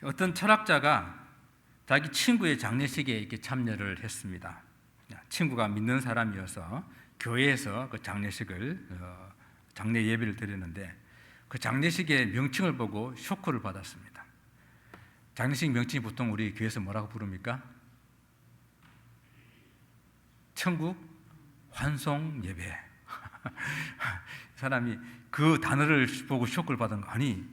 어떤 철학자가 자기 친구의 장례식에 이렇게 참여를 했습니다. 친구가 믿는 사람이어서 교회에서 그 장례식을 장례 예배를 드렸는데 그 장례식의 명칭을 보고 쇼크를 받았습니다. 장례식 명칭이 보통 우리 교회에서 뭐라고 부릅니까? 천국 환송 예배. 사람이 그 단어를 보고 쇼크를 받은 거 아니,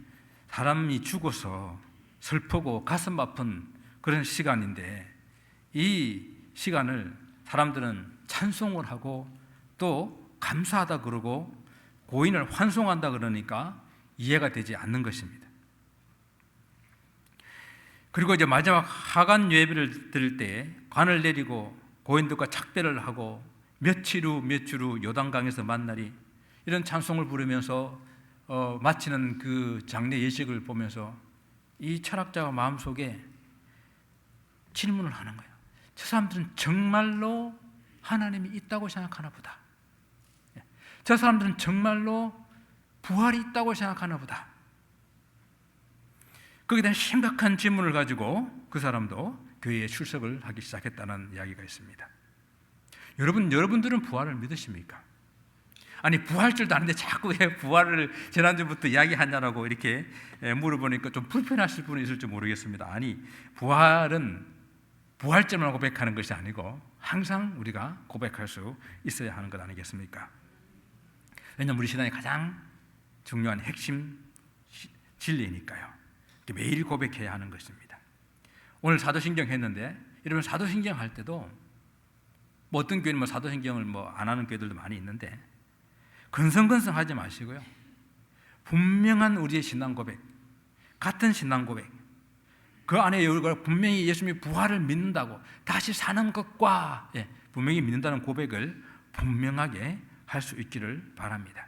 사람이 죽어서 슬프고 가슴 아픈 그런 시간인데 이 시간을 사람들은 찬송을 하고 또 감사하다 그러고 고인을 환송한다 그러니까 이해가 되지 않는 것입니다. 그리고 이제 마지막 하간 예배를 드릴 때 관을 내리고 고인들과 작별을 하고 며칠 후 요단강에서 만나리 이런 찬송을 부르면서 마치는 그 장례 예식을 보면서 이 철학자가 마음속에 질문을 하는 거예요. 저 사람들은 정말로 하나님이 있다고 생각하나 보다. 저 사람들은 정말로 부활이 있다고 생각하나 보다. 거기에 대한 심각한 질문을 가지고 그 사람도 교회에 출석을 하기 시작했다는 이야기가 있습니다. 여러분들은 부활을 믿으십니까? 아니, 부활 줄도 아는데 자꾸 왜 부활을 지난주부터 이야기하냐라고 이렇게 물어보니까 좀 불편하실 분이 있을지 모르겠습니다. 아니, 부활은 부활절만 고백하는 것이 아니고 항상 우리가 고백할 수 있어야 하는 것 아니겠습니까? 왜냐하면 우리 신앙의 가장 중요한 핵심 진리니까요. 매일 고백해야 하는 것입니다. 오늘 사도신경 했는데 여러분, 사도신경 할 때도 어떤 교회는 사도신경을 안 하는 교회들도 많이 있는데 근성근성하지 마시고요. 분명한 우리의 신앙 고백, 같은 신앙 고백, 그 안에 분명히 예수님이 부활을 믿는다고 다시 사는 것과 분명히 믿는다는 고백을 분명하게 할 수 있기를 바랍니다.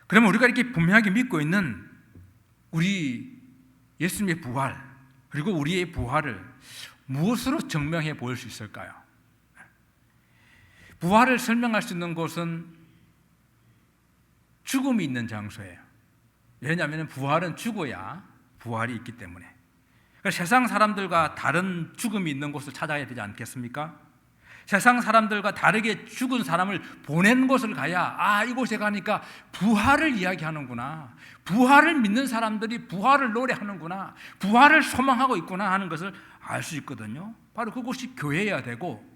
그러면 우리가 이렇게 분명하게 믿고 있는 우리 예수님의 부활 그리고 우리의 부활을 무엇으로 증명해 보일 수 있을까요? 부활을 설명할 수 있는 곳은 죽음이 있는 장소예요. 왜냐하면 부활은 죽어야 부활이 있기 때문에. 세상 사람들과 다른 죽음이 있는 곳을 찾아야 되지 않겠습니까? 세상 사람들과 다르게 죽은 사람을 보낸 곳을 가야 이곳에 가니까 부활을 이야기하는구나, 부활을 믿는 사람들이 부활을 노래하는구나, 부활을 소망하고 있구나 하는 것을 알 수 있거든요. 바로 그곳이 교회여야 되고,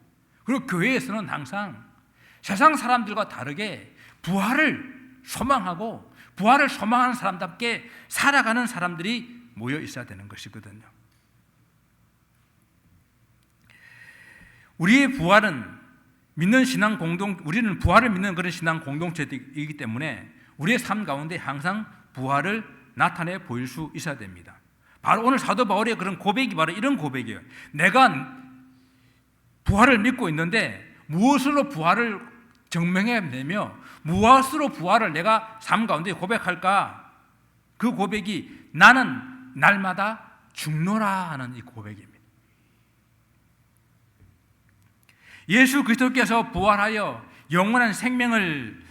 그리고 교회에서는 항상 세상 사람들과 다르게 부활을 소망하고 부활을 소망하는 사람답게 살아가는 사람들이 모여 있어야 되는 것이거든요. 우리의 부활은 우리는 부활을 믿는 그런 신앙 공동체이기 때문에 우리의 삶 가운데 항상 부활을 나타내 보일 수 있어야 됩니다. 바로 오늘 사도 바울의 그런 고백이 바로 이런 고백이에요. 내가 부활을 믿고 있는데 무엇으로 부활을 증명해내며 무엇으로 부활을 내가 삶 가운데 고백할까? 그 고백이 나는 날마다 죽노라 하는 이 고백입니다. 예수 그리스도께서 부활하여 영원한 생명을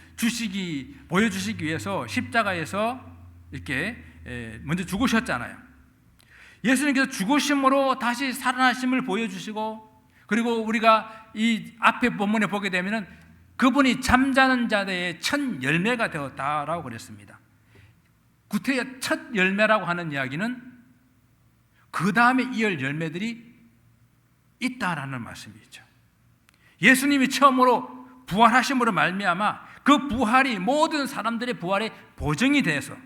보여주시기 위해서 십자가에서 이렇게 먼저 죽으셨잖아요. 예수님께서 죽으심으로 다시 살아나심을 보여주시고, 그리고 우리가 이 앞에 본문에 보게 되면은 그분이 잠자는 자들의 첫 열매가 되었다라고 그랬습니다. 구태의 첫 열매라고 하는 이야기는 그 다음에 이을 열매들이 있다라는 말씀이죠. 예수님이 처음으로 부활하심으로 말미암아 그 부활이 모든 사람들의 부활의 보증이 돼서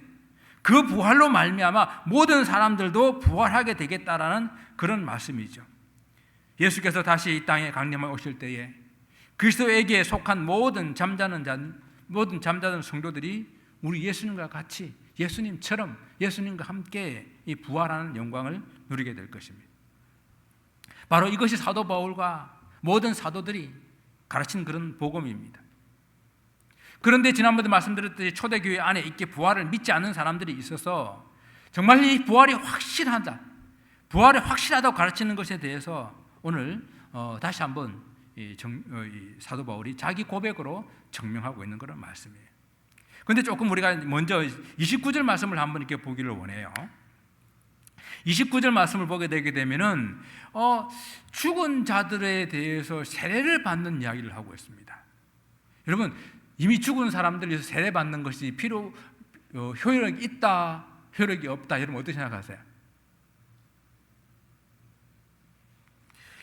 그 부활로 말미암아 모든 사람들도 부활하게 되겠다라는 그런 말씀이죠. 예수께서 다시 이 땅에 강림하여 오실 때에 그리스도에게 속한 모든 잠자는 성도들이 우리 예수님과 같이 예수님처럼 예수님과 함께 이 부활하는 영광을 누리게 될 것입니다. 바로 이것이 사도 바울과 모든 사도들이 가르친 그런 복음입니다. 그런데 지난번에 말씀드렸듯이 초대교회 안에 있게 부활을 믿지 않는 사람들이 있어서 정말 이 부활이 확실하다고 가르치는 것에 대해서 오늘 다시 한번 이 사도 바울이 자기 고백으로 증명하고 있는 그런 말씀이에요. 근데 조금 우리가 먼저 29절 말씀을 한번 이렇게 보기를 원해요. 29절 말씀을 보게 되게 되면은 죽은 자들에 대해서 세례를 받는 이야기를 하고 있습니다. 여러분, 이미 죽은 사람들에서 세례 받는 것이 효력이 있다, 효력이 없다, 여러분 어떻게 생각하세요?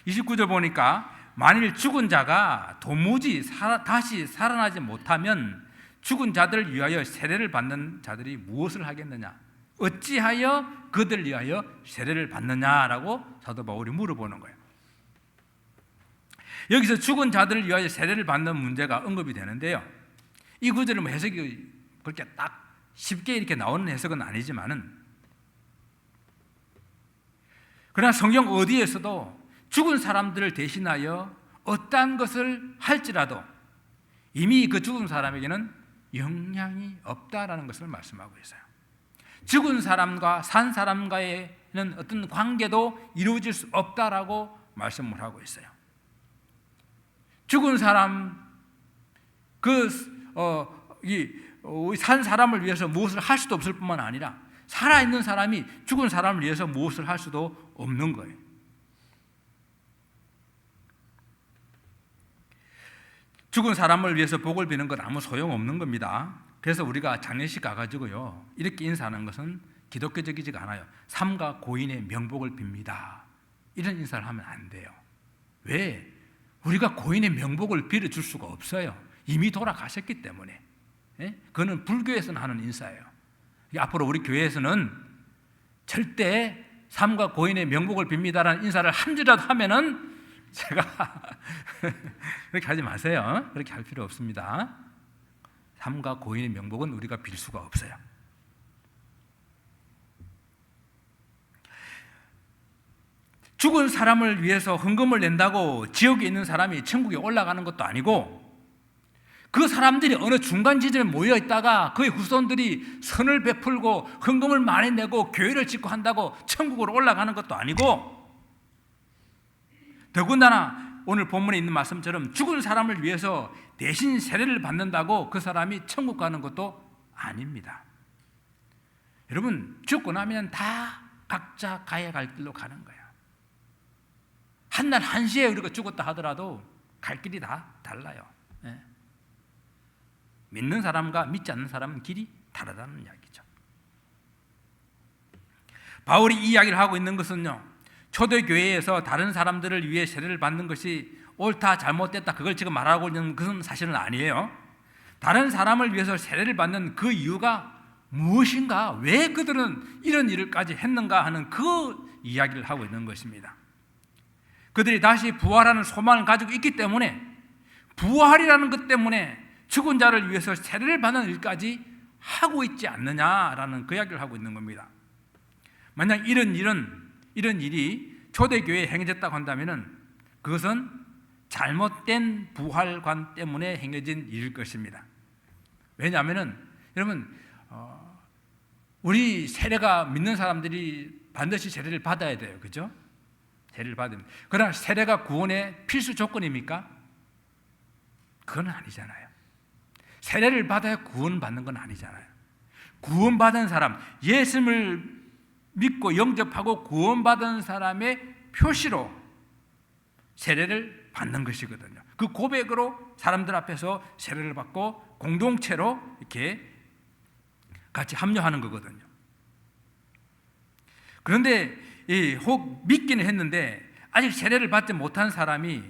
29절 보니까 만일 죽은 자가 도무지 다시 살아나지 못하면 죽은 자들을 위하여 세례를 받는 자들이 무엇을 하겠느냐? 어찌하여 그들을 위하여 세례를 받느냐라고 사도 바울이 물어보는 거예요. 여기서 죽은 자들을 위하여 세례를 받는 문제가 언급이 되는데요. 이 구절은 해석이 그렇게 딱 쉽게 이렇게 나오는 해석은 아니지만은, 그러나 성경 어디에서도 죽은 사람들을 대신하여 어떠한 것을 할지라도 이미 그 죽은 사람에게는 영향이 없다라는 것을 말씀하고 있어요. 죽은 사람과 산 사람과의는 어떤 관계도 이루어질 수 없다라고 말씀을 하고 있어요. 죽은 사람, 산 사람을 위해서 무엇을 할 수도 없을 뿐만 아니라 살아있는 사람이 죽은 사람을 위해서 무엇을 할 수도 없는 거예요. 죽은 사람을 위해서 복을 비는 건 아무 소용없는 겁니다. 그래서 우리가 장례식 가가지고요, 이렇게 인사하는 것은 기독교적이지가 않아요. 삼가 고인의 명복을 빕니다, 이런 인사를 하면 안 돼요. 왜? 우리가 고인의 명복을 빌어줄 수가 없어요. 이미 돌아가셨기 때문에. 그거는 불교에서는 하는 인사예요. 앞으로 우리 교회에서는 절대 삼가 고인의 명복을 빕니다라는 인사를 한 줄이라도 하면은 제가 그렇게 하지 마세요. 그렇게 할 필요 없습니다. 삼가 고인의 명복은 우리가 빌 수가 없어요. 죽은 사람을 위해서 헌금을 낸다고 지옥에 있는 사람이 천국에 올라가는 것도 아니고, 그 사람들이 어느 중간 지점에 모여 있다가 그의 후손들이 선을 베풀고 헌금을 많이 내고 교회를 짓고 한다고 천국으로 올라가는 것도 아니고, 더군다나 오늘 본문에 있는 말씀처럼 죽은 사람을 위해서 대신 세례를 받는다고 그 사람이 천국 가는 것도 아닙니다. 여러분, 죽고 나면 다 각자 가야 갈 길로 가는 거예요. 한날 한시에 우리가 죽었다 하더라도 갈 길이 다 달라요. 믿는 사람과 믿지 않는 사람은 길이 다르다는 이야기죠. 바울이 이 이야기를 하고 있는 것은요, 초대교회에서 다른 사람들을 위해 세례를 받는 것이 옳다 잘못됐다 그걸 지금 말하고 있는 것은 사실은 아니에요. 다른 사람을 위해서 세례를 받는 그 이유가 무엇인가, 왜 그들은 이런 일을까지 했는가 하는 그 이야기를 하고 있는 것입니다. 그들이 다시 부활하는 소망을 가지고 있기 때문에, 부활이라는 것 때문에 죽은 자를 위해서 세례를 받는 일까지 하고 있지 않느냐라는 그 이야기를 하고 있는 겁니다. 만약 이런 일이 초대교회에 행해졌다고 한다면 그것은 잘못된 부활관 때문에 행해진 일일 것입니다. 왜냐하면 여러분, 우리 세례가 믿는 사람들이 반드시 세례를 받아야 돼요. 그죠? 세례를 받으면. 그러나 세례가 구원의 필수 조건입니까? 그건 아니잖아요. 세례를 받아야 구원받는 건 아니잖아요. 구원받은 사람, 예수님을 믿고 영접하고 구원받은 사람의 표시로 세례를 받는 것이거든요. 그 고백으로 사람들 앞에서 세례를 받고 공동체로 이렇게 같이 합류하는 거거든요. 그런데 혹 믿기는 했는데 아직 세례를 받지 못한 사람이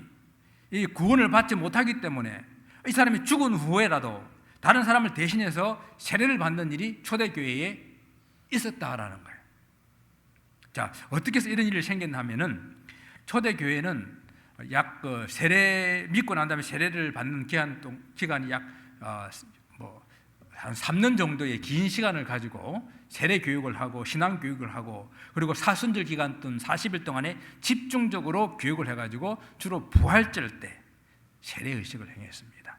이 구원을 받지 못하기 때문에 이 사람이 죽은 후에라도 다른 사람을 대신해서 세례를 받는 일이 초대교회에 있었다라는 거예요. 자, 어떻게 해서 이런 일이 생겼냐면은, 초대교회는 약 세례 믿고 난 다음에 세례를 받는 기간이 약 한 3년 정도의 긴 시간을 가지고 세례 교육을 하고 신앙 교육을 하고, 그리고 사순절 기간 동안 40일 동안에 집중적으로 교육을 해가지고 주로 부활절 때 세례 의식을 행했습니다.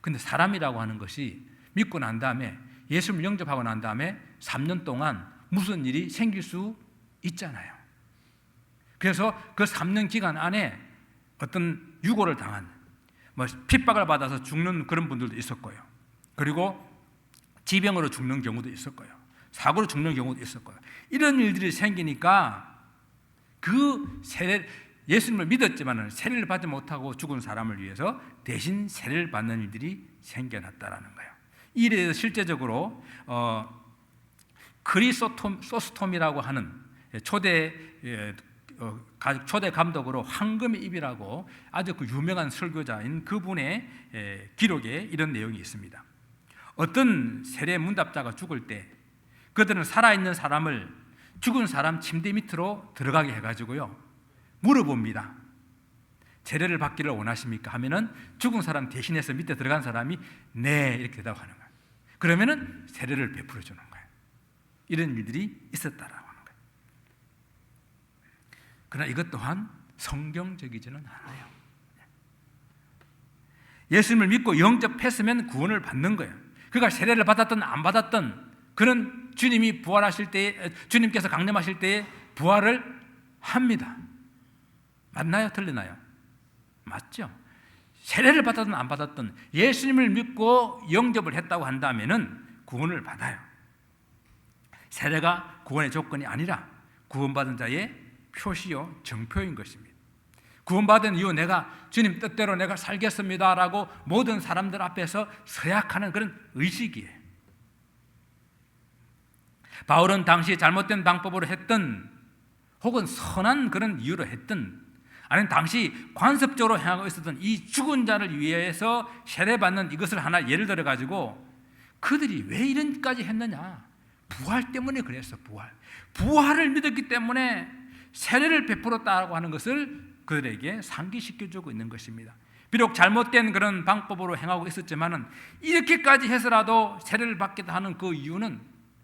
근데 사람이라고 하는 것이 믿고 난 다음에, 예수를 영접하고 난 다음에 3년 동안 무슨 일이 생길 수 있잖아요. 그래서 그 3년 기간 안에 어떤 유고를 당한, 핍박을 받아서 죽는 그런 분들도 있었고요. 그리고 지병으로 죽는 경우도 있을 거예요. 사고로 죽는 경우도 있을 거예요. 이런 일들이 생기니까 그 예수님을 믿었지만 세례를 받지 못하고 죽은 사람을 위해서 대신 세례를 받는 일들이 생겨났다라는 거예요. 이에 대해서 실제적으로 크리소스톰이라고 하는 초대 감독으로 황금의 입이라고 아주 그 유명한 설교자인 그분의 기록에 이런 내용이 있습니다. 어떤 세례 문답자가 죽을 때 그들은 살아있는 사람을 죽은 사람 침대 밑으로 들어가게 해가지고요 물어봅니다. 세례를 받기를 원하십니까? 하면은 죽은 사람 대신해서 밑에 들어간 사람이 네 이렇게 대답하는 거예요. 그러면은 세례를 베풀어 주는 거예요. 이런 일들이 있었다라고 하는 거예요. 그러나 이것 또한 성경적이지는 않아요. 예수님을 믿고 영접했으면 구원을 받는 거예요. 그가 세례를 받았든 안 받았든 그는 주님이 부활하실 때, 주님께서 강림하실 때에 부활을 합니다. 맞나요? 틀리나요? 맞죠? 세례를 받았든 안 받았든 예수님을 믿고 영접을 했다고 한다면은 구원을 받아요. 세례가 구원의 조건이 아니라 구원받은 자의 표시요 정표인 것입니다. 구원받은 이후 내가 주님 뜻대로 내가 살겠습니다라고 모든 사람들 앞에서 서약하는 그런 의식이에요. 바울은 당시 잘못된 방법으로 했던 혹은 선한 그런 이유로 했던 아니면 당시 관습적으로 행하고 있었던 이 죽은 자를 위해서 세례받는 이것을 하나 예를 들어 가지고 그들이 왜 이런까지 했느냐? 부활 때문에 그랬어. 부활을 믿었기 때문에 세례를 베풀었다고 하는 것을 그들에게 상기시켜주고 있는 것입니다. 비록 잘못된 그런 방법으로 행하고 있었지만은 이렇게까지 해서라도 세례를 받겠다 하는 그 이유는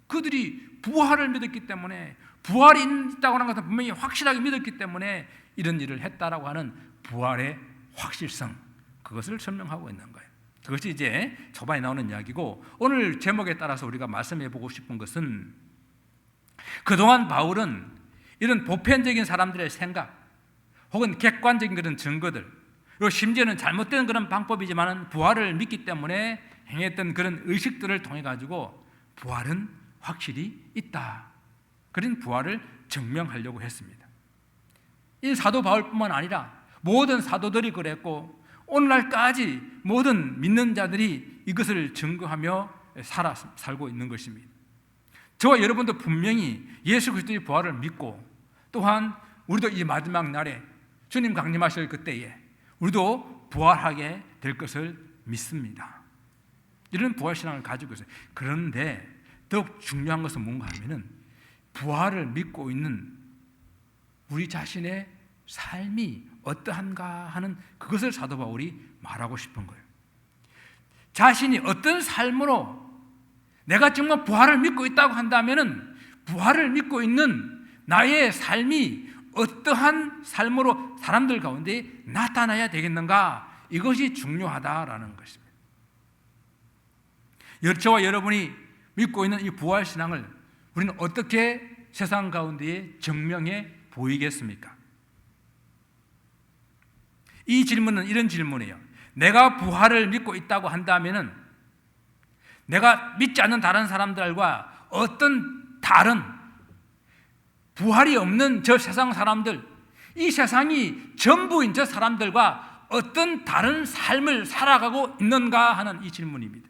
그들이 부활을 믿었기 때문에 부활이 있다고 하는 것은 분명히 확실하게 믿었기 때문에 이런 일을 했다라고 하는 부활의 확실성 그것을 설명하고 있는 거예요. 그것이 이제 초반에 나오는 이야기고 오늘 제목에 따라서 우리가 말씀해 보고 싶은 것은 그동안 바울은 이런 보편적인 사람들의 생각 혹은 객관적인 그런 증거들 그리고 심지어는 잘못된 그런 방법이지만 부활을 믿기 때문에 행했던 그런 의식들을 통해 가지고 부활은 확실히 있다. 그런 부활을 증명하려고 했습니다. 이 사도 바울뿐만 아니라 모든 사도들이 그랬고 오늘날까지 모든 믿는 자들이 이것을 증거하며 살고 있는 것입니다. 저와 여러분도 분명히 예수 그리스도의 부활을 믿고 또한 우리도 이 마지막 날에 주님 강림하실 그때에 우리도 부활하게 될 것을 믿습니다. 이런 부활신앙을 가지고 있어요. 그런데 더욱 중요한 것은 뭔가 하면은 부활을 믿고 있는 우리 자신의 삶이 어떠한가 하는 그것을 사도 바울이 말하고 싶은 거예요. 자신이 어떤 삶으로 내가 정말 부활을 믿고 있다고 한다면은 부활을 믿고 있는 나의 삶이 어떠한 삶으로 사람들 가운데 나타나야 되겠는가? 이것이 중요하다라는 것입니다. 저와 여러분이 믿고 있는 이 부활신앙을 우리는 어떻게 세상 가운데에 증명해 보이겠습니까? 이 질문은 이런 질문이에요. 내가 부활을 믿고 있다고 한다면은 내가 믿지 않는 다른 사람들과 어떤 다른 부활이 없는 저 세상 사람들, 이 세상이 전부인 저 사람들과 어떤 다른 삶을 살아가고 있는가 하는 이 질문입니다.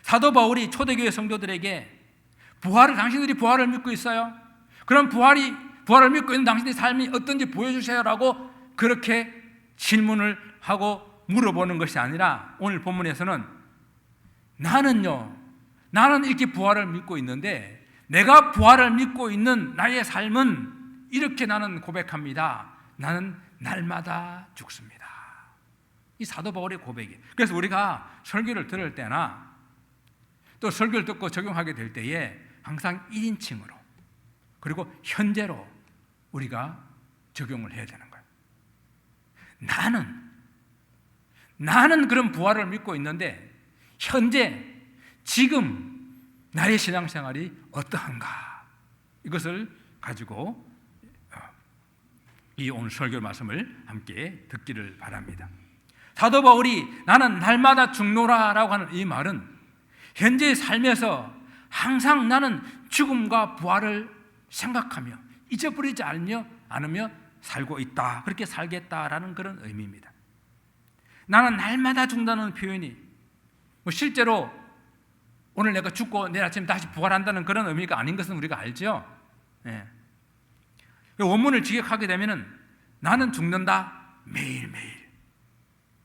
사도 바울이 초대교회 성도들에게 당신들이 부활을 믿고 있어요? 그럼 부활을 믿고 있는 당신의 삶이 어떤지 보여주세요라고 그렇게 질문을 하고 물어보는 것이 아니라 오늘 본문에서는 나는 이렇게 부활을 믿고 있는데 내가 부활을 믿고 있는 나의 삶은 이렇게 나는 고백합니다. 나는 날마다 죽습니다. 이 사도 바울의 고백이에요. 그래서 우리가 설교를 들을 때나 또 설교를 듣고 적용하게 될 때에 항상 1인칭으로 그리고 현재로 우리가 적용을 해야 되는 거예요. 나는 그런 부활을 믿고 있는데 현재 지금 나의 신앙생활이 어떠한가 이것을 가지고 이 오늘 설교 말씀을 함께 듣기를 바랍니다. 사도 바울이 나는 날마다 죽노라라고 하는 이 말은 현재의 삶에서 항상 나는 죽음과 부활을 생각하며 잊어버리지 않으며 살고 있다, 그렇게 살겠다라는 그런 의미입니다. 나는 날마다 죽는다는 표현이 실제로 오늘 내가 죽고 내일 아침에 다시 부활한다는 그런 의미가 아닌 것은 우리가 알죠. 원문을 직역하게 되면 나는 죽는다 매일매일,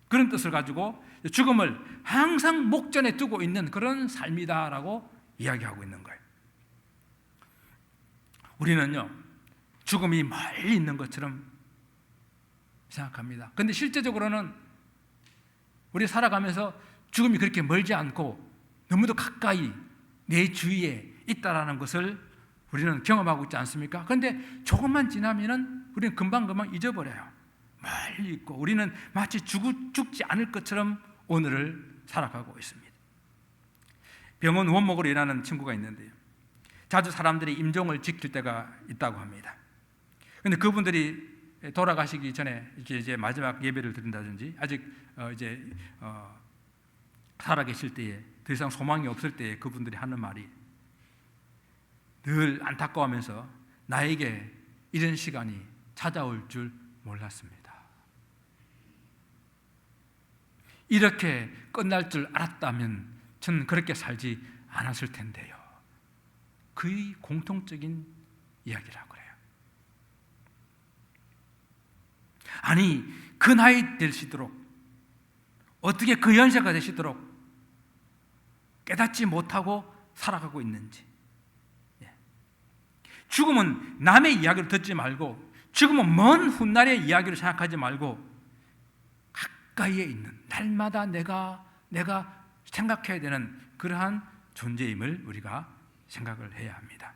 그런 뜻을 가지고 죽음을 항상 목전에 두고 있는 그런 삶이다라고 이야기하고 있는 거예요. 우리는요, 죽음이 멀리 있는 것처럼 생각합니다. 그런데 실제적으로는 우리 살아가면서 죽음이 그렇게 멀지 않고 너무도 가까이 내 주위에 있다라는 것을 우리는 경험하고 있지 않습니까? 그런데 조금만 지나면은 우리는 금방 잊어버려요. 멀리 있고 우리는 마치 죽지 않을 것처럼 오늘을 살아가고 있습니다. 병원 원목으로 일하는 친구가 있는데요, 자주 사람들이 임종을 지킬 때가 있다고 합니다. 그런데 그분들이 돌아가시기 전에 이제 마지막 예배를 드린다든지 아직 살아계실 때에 더 이상 소망이 없을 때에 그분들이 하는 말이 늘 안타까워하면서 나에게 이런 시간이 찾아올 줄 몰랐습니다. 이렇게 끝날 줄 알았다면 저는 그렇게 살지 않았을 텐데요. 거의 공통적인 이야기라고 그래요. 아니, 그 나이 되시도록 어떻게 그 연세가 되시도록 깨닫지 못하고 살아가고 있는지. 죽음은 남의 이야기를 듣지 말고, 죽음은 먼 훗날의 이야기를 생각하지 말고 가까이에 있는 날마다 내가 생각해야 되는 그러한 존재임을 우리가 생각을 해야 합니다.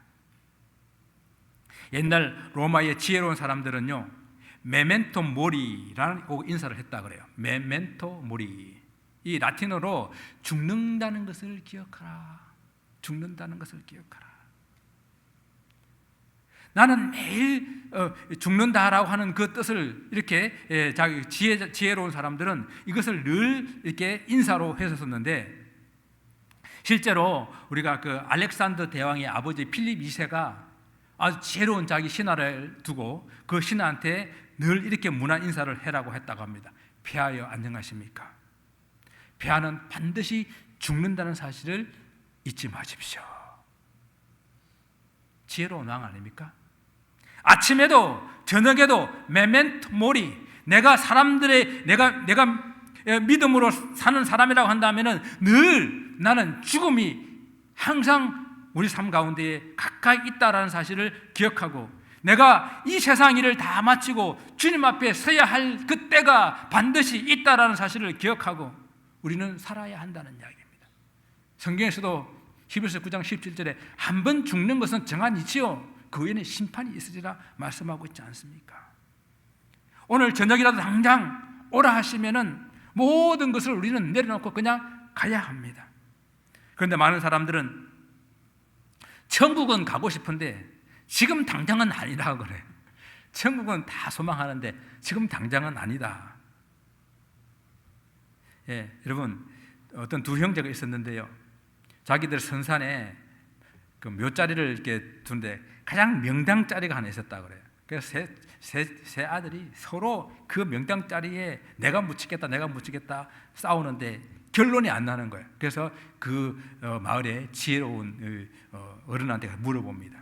옛날 로마의 지혜로운 사람들은요, 메멘토 모리라는 인사를 했다 그래요. 메멘토 모리. 이 라틴어로 죽는다는 것을 기억하라. 죽는다는 것을 기억하라. 나는 매일 죽는다라고 하는 그 뜻을 이렇게 자기 지혜로운 사람들은 이것을 늘 이렇게 인사로 해서 썼는데, 실제로 우리가 그 알렉산더 대왕의 아버지 필립 2세가 아주 지혜로운 자기 신하를 두고 그 신하한테 늘 이렇게 문안 인사를 해라고 했다고 합니다. 폐하여 안녕하십니까? 폐하는 반드시 죽는다는 사실을 잊지 마십시오. 지혜로운 왕 아닙니까? 아침에도 저녁에도 메멘토 모리, 내가 믿음으로 사는 사람이라고 한다면은 늘 나는 죽음이 항상 우리 삶 가운데에 가까이 있다라는 사실을 기억하고, 내가 이 세상 일을 다 마치고 주님 앞에 서야 할 그때가 반드시 있다라는 사실을 기억하고 우리는 살아야 한다는 이야기입니다. 성경에서도 히브리서 9장 17절에 한 번 죽는 것은 정한 이치요 그 후에는 심판이 있으리라 말씀하고 있지 않습니까? 오늘 저녁이라도 당장 오라 하시면은 모든 것을 우리는 내려놓고 그냥 가야 합니다. 그런데 많은 사람들은 천국은 가고 싶은데 지금 당장은 아니라고 그래요. 천국은 다 소망하는데 지금 당장은 아니다. 여러분, 어떤 두 형제가 있었는데요, 자기들 선산에 그 묘자리를 이렇게 두는데 가장 명당 자리가 하나 있었다고 그래요. 그래서 세 아들이 서로 그 명당 자리에 내가 묻히겠다 싸우는데 결론이 안 나는 거예요. 그래서 그 마을에 지혜로운 어른한테 물어봅니다.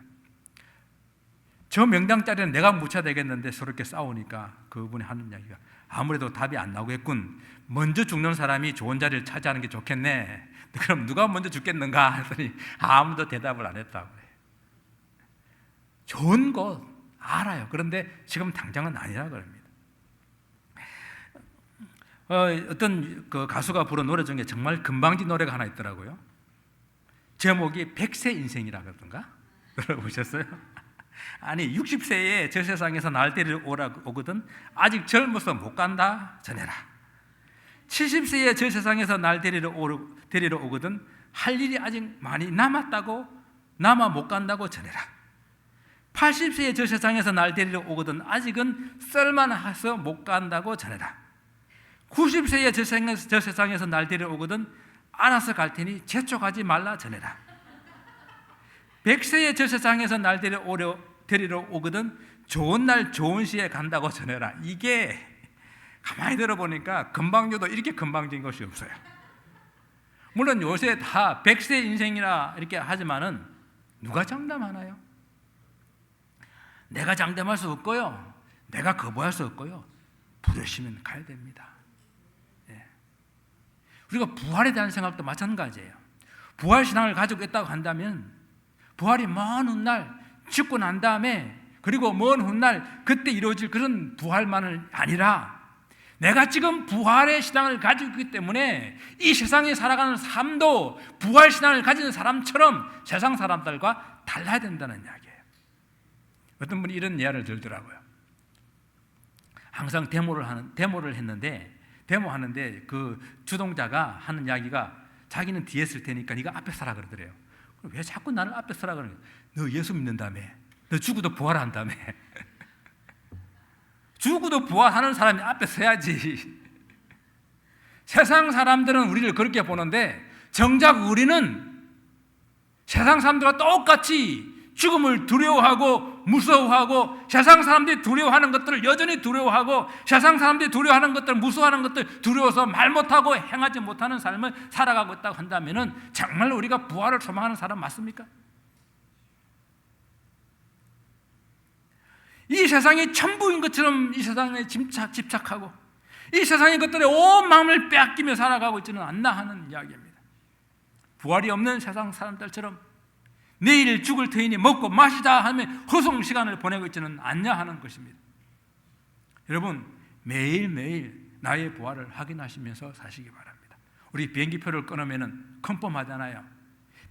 저 명당 자리는 내가 묻혀야 되겠는데 서로 이렇게 싸우니까 그분이 하는 이야기가 아무래도 답이 안 나오겠군. 먼저 죽는 사람이 좋은 자리를 차지하는 게 좋겠네. 그럼 누가 먼저 죽겠는가 했더니 아무도 대답을 안 했다고 해요. 좋은 곳 알아요. 그런데 지금 당장은 아니라 그럽니다. 어떤 그 가수가 부른 노래 중에 정말 금방진 노래가 하나 있더라고요. 제목이 100세 인생이라 그러던가? 들어보셨어요? 아니 60세에 저 세상에서 날 데리러 오거든 아직 젊어서 못 간다 전해라. 70세에 저 세상에서 날 데리러 오거든 할 일이 아직 많이 남아 못 간다고 전해라. 80세에 저 세상에서 날 데리러 오거든 아직은 썰만 해서 못 간다고 전해라. 90세의 저 세상에서 날 데려오거든 알아서 갈 테니 재촉하지 말라 전해라. 100세의 저 세상에서 날 데리러 오거든 좋은 날 좋은 시에 간다고 전해라. 이게 가만히 들어보니까 건방져도 이렇게 건방진 것이 없어요. 물론 요새 다 100세 인생이라 이렇게 하지만은 누가 장담하나요? 내가 장담할 수 없고요, 내가 거부할 수 없고요, 부르시면 가야 됩니다. 예. 우리가 부활에 대한 생각도 마찬가지예요. 부활신앙을 가지고 있다고 한다면 부활이 먼 훗날 죽고 난 다음에, 그리고 먼 훗날 그때 이루어질 그런 부활만은 아니라 내가 지금 부활의 신앙을 가지고 있기 때문에 이 세상에 살아가는 삶도 부활 신앙을 가진 사람처럼 세상 사람들과 달라야 된다는 이야기예요. 어떤 분이 이런 예를 들더라고요. 항상 데모를 했는데, 데모하는데 그 주동자가 하는 이야기가 자기는 뒤에 쓸 테니까 네가 앞에 서라 그러더래요. 왜 자꾸 나를 앞에 서라 그러는 거예요? 너 예수 믿는다며, 너 죽어도 부활한다며. 죽어도 부활하는 사람이 앞에 서야지. 세상 사람들은 우리를 그렇게 보는데 정작 우리는 세상 사람들과 똑같이 죽음을 두려워하고 무서워하고, 세상 사람들이 두려워하는 것들을 여전히 두려워하고, 세상 사람들이 두려워하는 것들, 무서워하는 것들 두려워서 말 못하고 행하지 못하는 삶을 살아가고 있다고 한다면 정말 우리가 부활을 소망하는 사람 맞습니까? 이 세상이 전부인 것처럼 이 세상에 집착하고 이 세상의 것들에 온 마음을 빼앗기며 살아가고 있지는 않나 하는 이야기입니다. 부활이 없는 세상 사람들처럼 내일 죽을 터이니 먹고 마시자 하며 허송 시간을 보내고 있지는 않냐 하는 것입니다. 여러분, 매일매일 나의 부활을 확인하시면서 사시기 바랍니다. 우리 비행기표를 끊으면 컨펌하잖아요.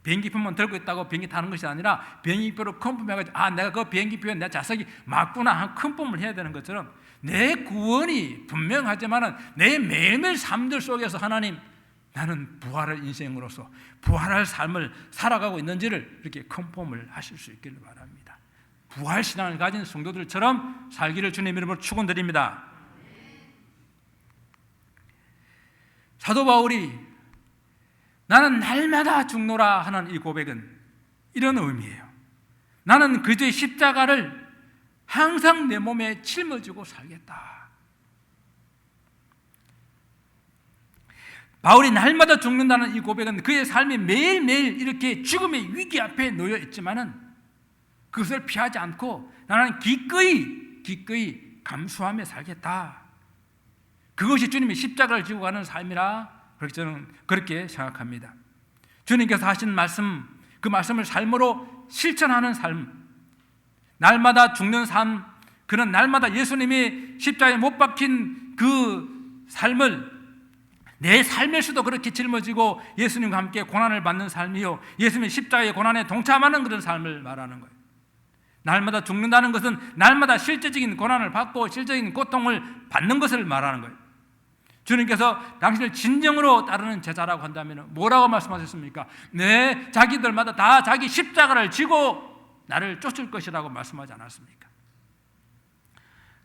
비행기표만 들고 있다고 비행기 타는 것이 아니라 비행기표를 컨펌해가지고 내가 그 비행기표에 내 좌석이 맞구나 한 컨펌을 해야 되는 것처럼 내 구원이 분명하지만 내 매일매일 삶들 속에서 하나님, 나는 부활할 인생으로서 부활할 삶을 살아가고 있는지를 이렇게 컨펌을 하실 수 있기를 바랍니다. 부활 신앙을 가진 성도들처럼 살기를 주님 이름으로 축원드립니다. 사도 바울이 나는 날마다 죽노라 하는 이 고백은 이런 의미예요. 나는 그리스도의 십자가를 항상 내 몸에 짊어지고 살겠다. 바울이 날마다 죽는다는 이 고백은 그의 삶이 매일매일 이렇게 죽음의 위기 앞에 놓여 있지만은 그것을 피하지 않고 나는 기꺼이 감수하며 살겠다. 그것이 주님의 십자가를 지고 가는 삶이라 그렇게 저는 그렇게 생각합니다. 주님께서 하신 말씀, 그 말씀을 삶으로 실천하는 삶, 날마다 죽는 삶, 그런 날마다 예수님이 십자가에 못 박힌 그 삶을 내 삶에서도 그렇게 짊어지고 예수님과 함께 고난을 받는 삶이요, 예수님의 십자가의 고난에 동참하는 그런 삶을 말하는 거예요. 날마다 죽는다는 것은 날마다 실제적인 고난을 받고 실제적인 고통을 받는 것을 말하는 거예요. 주님께서 당신을 진정으로 따르는 제자라고 한다면 뭐라고 말씀하셨습니까? 네, 자기들마다 다 자기 십자가를 지고 나를 쫓을 것이라고 말씀하지 않았습니까?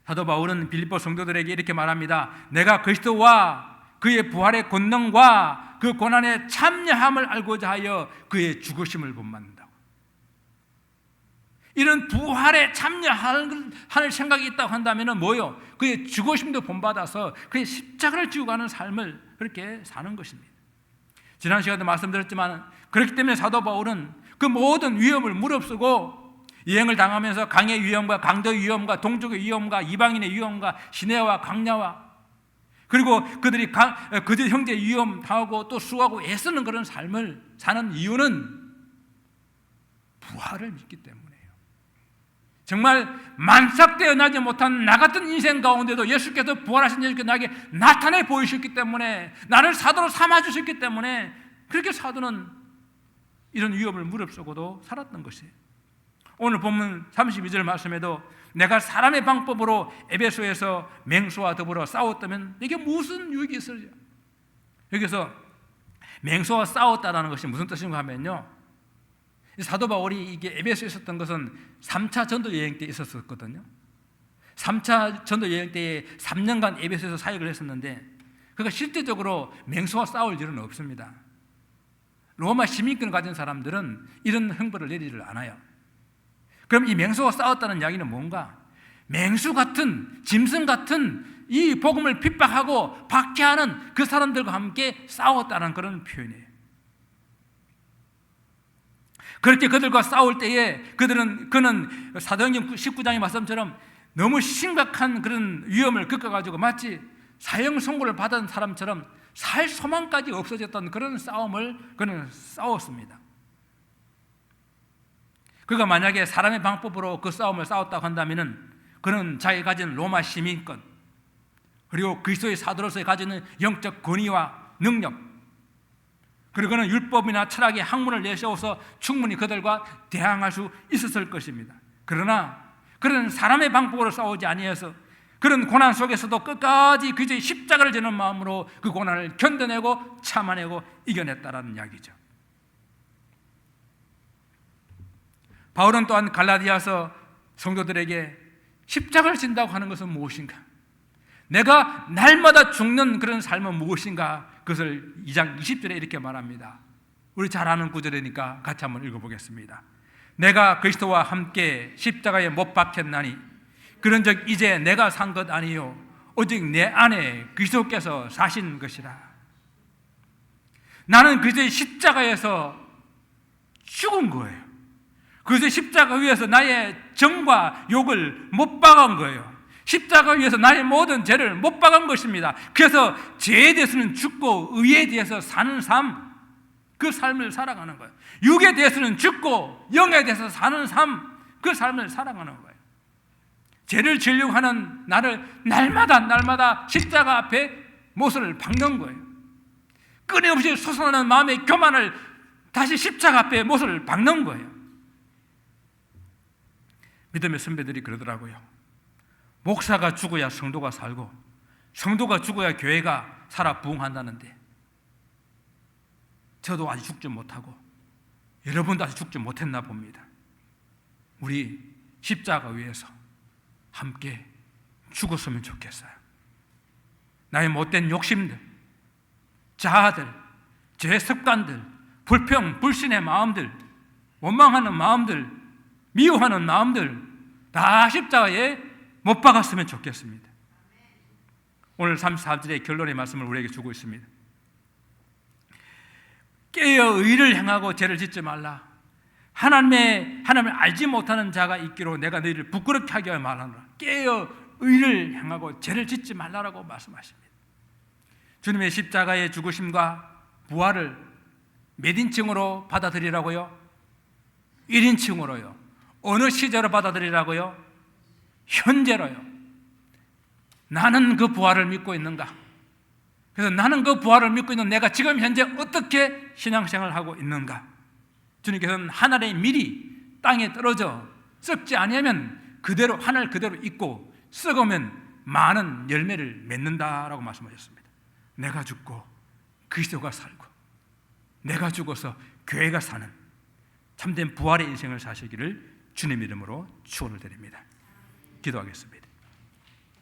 사도 바울은 빌립보 성도들에게 이렇게 말합니다. 내가 그리스도와 그의 부활의 권능과 그 고난의 참여함을 알고자 하여 그의 죽으심을 본받는다고. 이런 부활에 참여할 생각이 있다고 한다면 뭐요? 그의 죽으심도 본받아서 그의 십자가를 지고 가는 삶을 그렇게 사는 것입니다. 지난 시간에도 말씀드렸지만 그렇기 때문에 사도 바울은 그 모든 위험을 무릅쓰고 여행을 당하면서 강의 위험과 강도의 위험과 동족의 위험과 이방인의 위험과 시내와 강야와 그리고 그들이 그들 형제 위험 당하고 또 수고하고 애쓰는 그런 삶을 사는 이유는 부활을 믿기 때문이에요. 정말 만삭되어 나지 못한 나 같은 인생 가운데도 예수께서 부활하신 예수께서 나에게 나타내 보이셨기 때문에, 나를 사도로 삼아주셨기 때문에 그렇게 사도는 이런 위험을 무릅쓰고도 살았던 것이에요. 오늘 본문 32절 말씀에도 내가 사람의 방법으로 에베소에서 맹수와 더불어 싸웠다면 이게 무슨 유익이 있을까? 여기서 맹수와 싸웠다라는 것이 무슨 뜻인가 하면요, 사도 바울이 이게 에베소에 있었던 것은 3차 전도 여행 때 있었거든요. 3차 전도 여행 때에 3년간 에베소에서 사역을 했었는데 그가 실제적으로 맹수와 싸울 일은 없습니다. 로마 시민권을 가진 사람들은 이런 형벌을 내리지를 않아요. 그럼 이 맹수와 싸웠다는 이야기는 뭔가? 맹수 같은, 짐승 같은 이 복음을 핍박하고 박해하는 그 사람들과 함께 싸웠다는 그런 표현이에요. 그렇게 그들과 싸울 때에 그는 사도행전 19장의 말씀처럼 너무 심각한 그런 위험을 겪어가지고 마치 사형 선고를 받은 사람처럼 살 소망까지 없어졌던 그런 싸움을 그는 싸웠습니다. 그가 만약에 사람의 방법으로 그 싸움을 싸웠다고 한다면 그는 자기가 가진 로마 시민권 그리고 그리스도의 사도로서 가지는 영적 권위와 능력 그리고 그는 율법이나 철학의 학문을 내세워서 충분히 그들과 대항할 수 있었을 것입니다. 그러나 그는 사람의 방법으로 싸우지 아니해서 그런 고난 속에서도 끝까지 그리스도의 십자가를 지는 마음으로 그 고난을 견뎌내고 참아내고 이겨냈다라는 이야기죠. 바울은 또한 갈라디아서 성도들에게 십자가를 진다고 하는 것은 무엇인가? 내가 날마다 죽는 그런 삶은 무엇인가? 그것을 2장 20절에 이렇게 말합니다. 우리 잘 아는 구절이니까 같이 한번 읽어보겠습니다. 내가 그리스도와 함께 십자가에 못 박혔나니 그런즉 이제 내가 산 것 아니요 오직 내 안에 그리스도께서 사신 것이라. 나는 그리스도의 십자가에서 죽은 거예요. 그리스도의 십자가 위에서 나의 정과 욕을 못 박은 거예요. 십자가 위에서 나의 모든 죄를 못 박은 것입니다. 그래서 죄에 대해서는 죽고 의에 대해서 사는 삶, 그 삶을 살아가는 거예요. 육에 대해서는 죽고 영에 대해서 사는 삶, 그 삶을 살아가는 거예요. 죄를 지으려고 하는 나를 날마다 십자가 앞에 못을 박는 거예요. 끊임없이 솟아나는 마음의 교만을 다시 십자가 앞에 못을 박는 거예요. 믿음의 선배들이 그러더라고요. 목사가 죽어야 성도가 살고 성도가 죽어야 교회가 살아 부흥한다는데 저도 아직 죽지 못하고 여러분도 아직 죽지 못했나 봅니다. 우리 십자가 위에서 함께 죽었으면 좋겠어요. 나의 못된 욕심들, 자아들, 죄 습관들, 불평, 불신의 마음들, 원망하는 마음들, 미워하는 마음들 다 십자가에 못 박았으면 좋겠습니다. 오늘 34절의 결론의 말씀을 우리에게 주고 있습니다. 깨어 의를 행하고 죄를 짓지 말라. 하나님을 알지 못하는 자가 있기로 내가 너희를 부끄럽게 하게 하여 말하노라. 깨어 의를 행하고 죄를 짓지 말라라고 말씀하십니다. 주님의 십자가의 죽으심과 부활을 몇 인칭으로 받아들이라고요? 1인칭으로요. 어느 시제로 받아들이라고요? 현재로요. 나는 그 부활을 믿고 있는가? 그래서 나는 그 부활을 믿고 있는 내가 지금 현재 어떻게 신앙생활을 하고 있는가? 주님께서는 하늘의 밀이 땅에 떨어져 썩지 아니하면 그대로 하늘 그대로 있고 썩으면 많은 열매를 맺는다라고 말씀하셨습니다. 내가 죽고 그리스도가 살고 내가 죽어서 교회가 사는 참된 부활의 인생을 사시기를 주님 이름으로 축원을 드립니다. 기도하겠습니다.